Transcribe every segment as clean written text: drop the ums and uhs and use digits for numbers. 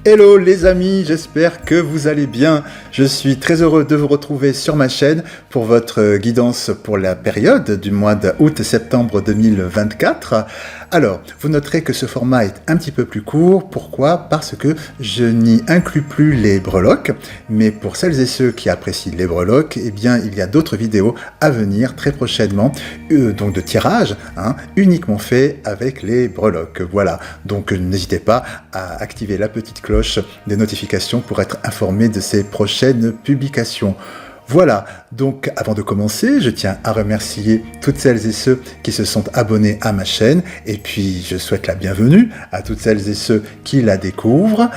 Hello les amis, j'espère que vous allez bien. Je suis très heureux de vous retrouver sur ma chaîne pour votre guidance pour la période du mois d'août-septembre 2024. Alors, vous noterez que ce format est un petit peu plus court. Pourquoi? Parce que je n'y inclus plus les breloques. Mais pour celles et ceux qui apprécient les breloques, eh bien, il y a d'autres vidéos à venir très prochainement, donc de tirage, uniquement fait avec les breloques. Voilà, donc n'hésitez pas à activer la petite cloche des notifications pour être informé de ces prochaines publications. Voilà, donc avant de commencer, je tiens à remercier toutes celles et ceux qui se sont abonnés à ma chaîne, et puis je souhaite la bienvenue à toutes celles et ceux qui la découvrent.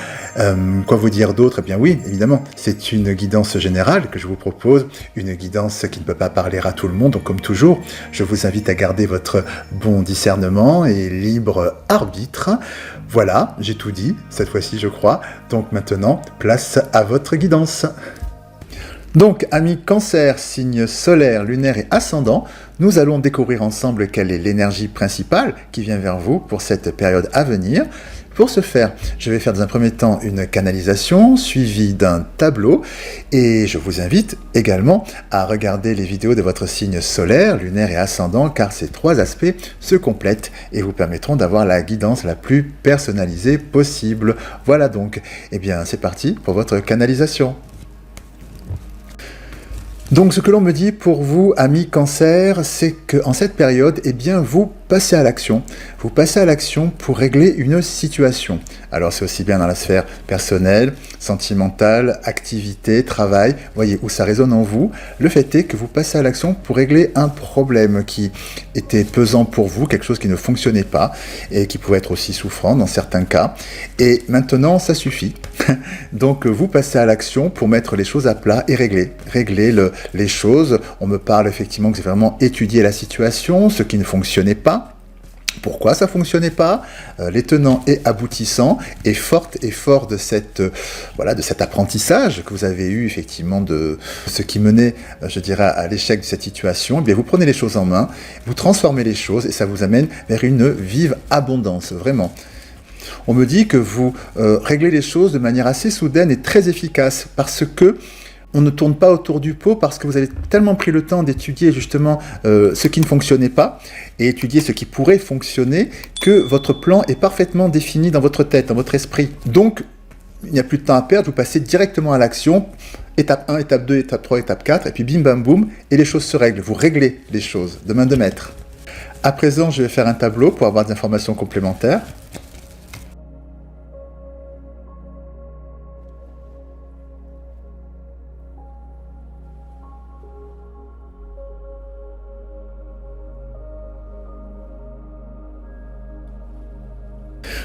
Quoi vous dire d'autre? Eh bien oui, évidemment, c'est une guidance générale que je vous propose, une guidance qui ne peut pas parler à tout le monde, donc comme toujours, je vous invite à garder votre bon discernement et libre arbitre. Voilà, j'ai tout dit, cette fois-ci je crois, donc maintenant, place à votre guidance. Donc, amis Cancer, signe solaire, lunaire et ascendant, nous allons découvrir ensemble quelle est l'énergie principale qui vient vers vous pour cette période à venir. Pour ce faire, je vais faire dans un premier temps une canalisation suivie d'un tableau et je vous invite également à regarder les vidéos de votre signe solaire, lunaire et ascendant car ces trois aspects se complètent et vous permettront d'avoir la guidance la plus personnalisée possible. Voilà donc, eh bien c'est parti pour votre canalisation. Donc ce que l'on me dit pour vous, amis Cancer, c'est qu'en cette période, eh bien, vous passez à l'action. Vous passez à l'action pour régler une situation. Alors c'est aussi bien dans la sphère personnelle, sentimentale, activité, travail, voyez où ça résonne en vous. Le fait est que vous passez à l'action pour régler un problème qui était pesant pour vous, quelque chose qui ne fonctionnait pas et qui pouvait être aussi souffrant dans certains cas. Et maintenant, ça suffit. Donc vous passez à l'action pour mettre les choses à plat et régler les choses. On me parle effectivement que c'est vraiment étudier la situation, ce qui ne fonctionnait pas. Pourquoi ça ne fonctionnait pas? Les tenants et aboutissants et fort de cet apprentissage que vous avez eu effectivement de ce qui menait, je dirais, à l'échec de cette situation. Eh bien, vous prenez les choses en main, vous transformez les choses et ça vous amène vers une vive abondance, vraiment. On me dit que vous réglez les choses de manière assez soudaine et très efficace parce que on ne tourne pas autour du pot parce que vous avez tellement pris le temps d'étudier justement ce qui ne fonctionnait pas et étudier ce qui pourrait fonctionner que votre plan est parfaitement défini dans votre tête, dans votre esprit. Donc, il n'y a plus de temps à perdre, vous passez directement à l'action, étape 1, étape 2, étape 3, étape 4, et puis bim bam boum, et les choses se règlent. Vous réglez les choses de main de maître. À présent, je vais faire un tableau pour avoir des informations complémentaires.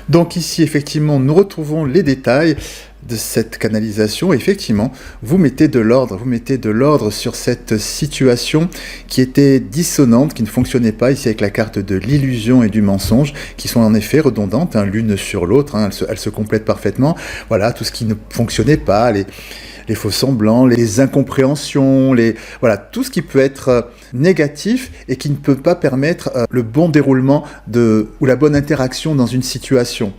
Donc ici, effectivement, nous retrouvons les détails de cette canalisation. Effectivement, vous mettez de l'ordre sur cette situation qui était dissonante, qui ne fonctionnait pas, ici avec la carte de l'illusion et du mensonge, qui sont en effet redondantes, l'une sur l'autre, elles se complètent parfaitement. Voilà, tout ce qui ne fonctionnait pas, les faux semblants, les incompréhensions, voilà, tout ce qui peut être négatif et qui ne peut pas permettre le bon déroulement ou la bonne interaction dans une situation.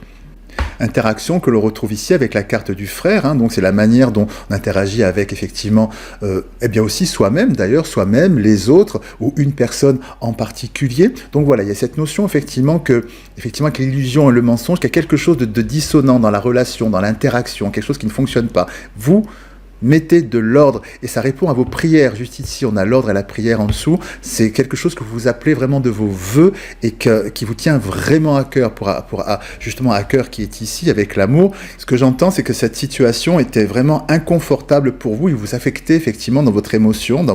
Interaction que l'on retrouve ici avec la carte du frère, donc c'est la manière dont on interagit avec effectivement, eh bien aussi soi-même d'ailleurs, soi-même, les autres ou une personne en particulier. Donc voilà, il y a cette notion effectivement que l'illusion et le mensonge, qu'il y a quelque chose de dissonant dans la relation, dans l'interaction, quelque chose qui ne fonctionne pas. Vous mettez de l'ordre, et ça répond à vos prières. Juste ici, on a l'ordre et la prière en dessous. C'est quelque chose que vous appelez vraiment de vos vœux et qui vous tient vraiment à cœur, justement à cœur qui est ici avec l'amour. Ce que j'entends, c'est que cette situation était vraiment inconfortable pour vous. Il vous affectait effectivement dans votre émotion,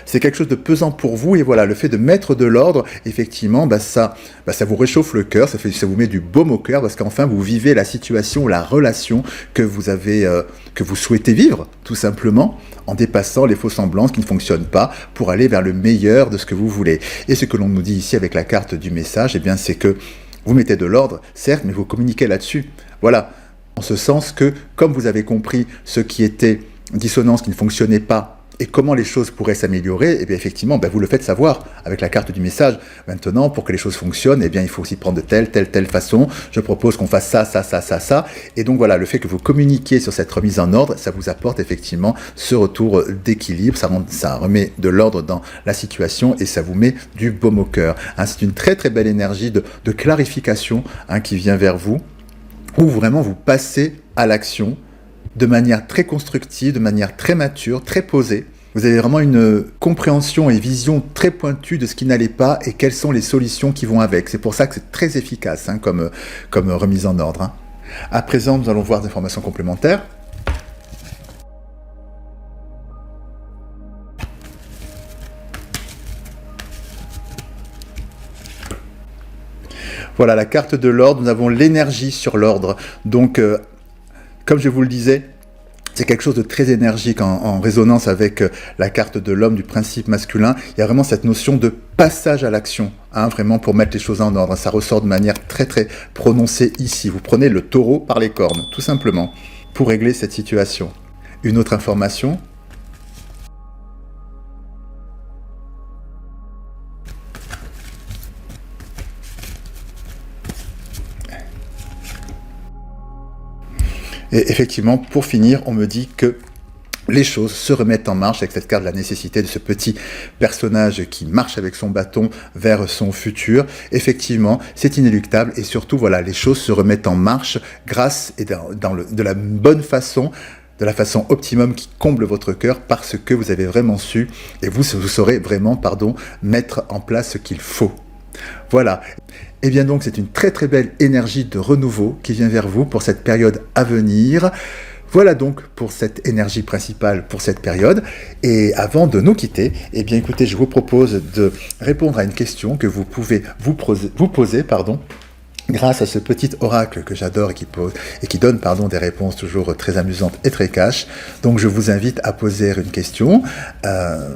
c'est quelque chose de pesant pour vous, et voilà, le fait de mettre de l'ordre, effectivement, ça vous réchauffe le cœur, ça vous met du baume au cœur, parce qu'enfin vous vivez la situation, la relation que vous souhaitez vivre, tout simplement, en dépassant les faux semblances qui ne fonctionnent pas, pour aller vers le meilleur de ce que vous voulez. Et ce que l'on nous dit ici avec la carte du message, eh bien, c'est que vous mettez de l'ordre, certes, mais vous communiquez là-dessus. Voilà, en ce sens que, comme vous avez compris ce qui était dissonance qui ne fonctionnait pas, Et comment les choses pourraient s'améliorer? Eh bien, effectivement, vous le faites savoir avec la carte du message. Maintenant, pour que les choses fonctionnent, eh bien, il faut aussi prendre de telle façon. Je propose qu'on fasse ça. Et donc, voilà, le fait que vous communiquiez sur cette remise en ordre, ça vous apporte effectivement ce retour d'équilibre. Ça remet de l'ordre dans la situation et ça vous met du baume au cœur. C'est une très belle énergie de clarification qui vient vers vous, où vraiment vous passez à l'action de manière très constructive, de manière très mature, très posée. Vous avez vraiment une compréhension et vision très pointue de ce qui n'allait pas et quelles sont les solutions qui vont avec. C'est pour ça que c'est très efficace comme remise en ordre. À présent, nous allons voir des informations complémentaires. Voilà, la carte de l'ordre, nous avons l'énergie sur l'ordre. Donc, comme je vous le disais, c'est quelque chose de très énergique en résonance avec la carte de l'homme, du principe masculin. Il y a vraiment cette notion de passage à l'action, vraiment pour mettre les choses en ordre. Ça ressort de manière très prononcée ici. Vous prenez le taureau par les cornes, tout simplement, pour régler cette situation. Une autre information. Et effectivement, pour finir, on me dit que les choses se remettent en marche avec cette carte de la nécessité de ce petit personnage qui marche avec son bâton vers son futur. Effectivement, c'est inéluctable et surtout, voilà, les choses se remettent en marche grâce et de la bonne façon, de la façon optimum qui comble votre cœur parce que vous avez vraiment su et vous saurez vraiment, mettre en place ce qu'il faut. Voilà. Et bien donc, c'est une très belle énergie de renouveau qui vient vers vous pour cette période à venir. Voilà donc pour cette énergie principale pour cette période. Et avant de nous quitter, eh bien écoutez, je vous propose de répondre à une question que vous pouvez vous poser, grâce à ce petit oracle que j'adore et qui donne des réponses toujours très amusantes et très cash. Donc je vous invite à poser une question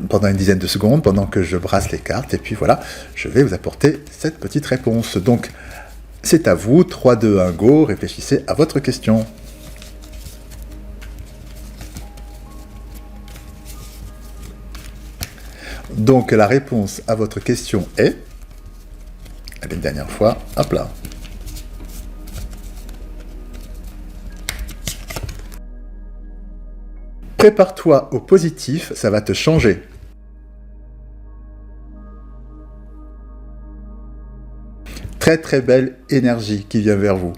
pendant une dizaine de secondes, pendant que je brasse les cartes, et puis voilà, je vais vous apporter cette petite réponse. Donc c'est à vous, 3, 2, 1, go, réfléchissez à votre question. Donc la réponse à votre question est... Allez, une dernière fois, hop là. Prépare-toi au positif, ça va te changer. Très belle énergie qui vient vers vous.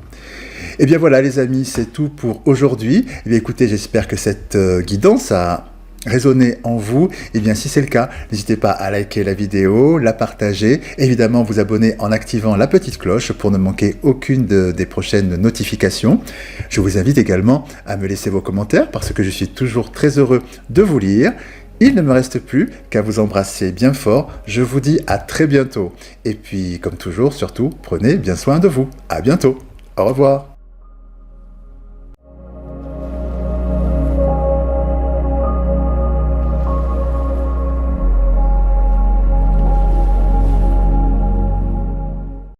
Et bien voilà les amis, c'est tout pour aujourd'hui. Eh bien écoutez, j'espère que cette guidance a résonné en vous. Et bien si c'est le cas, n'hésitez pas à liker la vidéo, la partager, évidemment vous abonner en activant la petite cloche pour ne manquer aucune des prochaines notifications. Je vous invite également à me laisser vos commentaires parce que je suis toujours très heureux de vous lire. Il ne me reste plus qu'à vous embrasser bien fort. Je vous dis à très bientôt. Et puis comme toujours, surtout, prenez bien soin de vous. À bientôt. Au revoir.